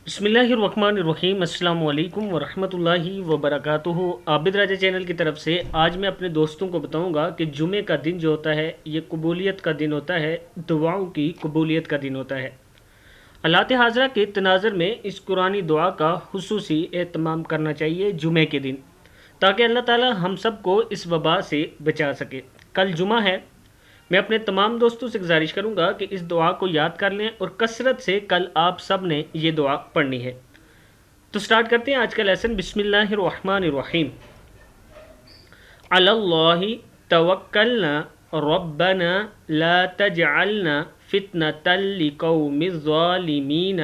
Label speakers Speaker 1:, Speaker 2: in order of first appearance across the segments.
Speaker 1: बिस्मिल्लाहिर्रहमानिर्रहीम। अस्सलाम वालेकुम वरहमतुल्लाहि वबरकातुहू। आबिद राजा चैनल की तरफ से आज मैं अपने दोस्तों को बताऊंगा कि जुमे का दिन जो होता है ये कबूलियत का दिन होता है, दुआओं की कबूलियत का दिन होता है। हालात हाज़रा के तनाज़ुर में इस कुरानी दुआ का खुसूसी एहतमाम करना चाहिए जुमे के दिन, ताकि अल्लाह ताला हम सब को इस वबा से बचा सके। कल जुमा है। मैं अपने तमाम दोस्तों से गुजारिश करूंगा कि इस दुआ को याद कर लें और कसरत से कल आप सब ने ये दुआ पढ़नी है। तो स्टार्ट करते हैं आज का लेसन। बिस्मिल्लाहिर्रहमानिर्रहीम। अलल्लाहि तवक्कलना रब्बना ला तजअलना फितनतल लिकौमिज़ ज़ालिमीन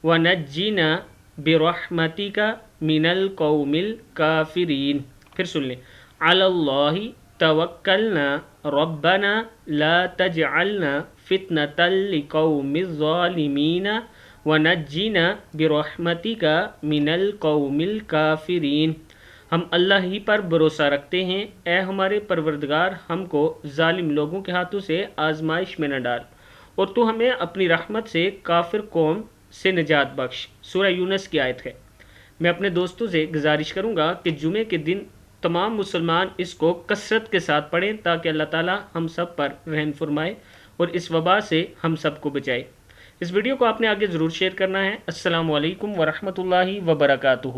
Speaker 1: वनज्जिना बिरहमतिका मिनल कौमिल काफिरीन। फिर सुन लें। अलल्लाहि तवक्कलना रब्बना ला तजअलना फितनतल लिकौमिज़ ज़ालिमीन वनज्जिना बिरहमतिका मिनल कौमिल काफिरीन। हम अल्लाह ही पर भरोसा रखते हैं, ए हमारे परवरदिगार हमको जालिम लोगों के हाथों से आजमाइश में न डाल, और तू हमें अपनी रहमत से काफिर कौम से निजात बख्श। सूरह यूनुस की आयत है। मैं अपने दोस्तों से गुजारिश करूंगा कि जुमे के दिन तमाम मुसलमान इसको कसरत के साथ पढ़ें, ताकि अल्लाह ताला हम सब पर रहम फरमाए और इस वबा से हम सब को बचाए। इस वीडियो को आपने आगे ज़रूर शेयर करना है। अस्सलामु अलैकुम वरहमतुल्लाहि वबरकातुहू।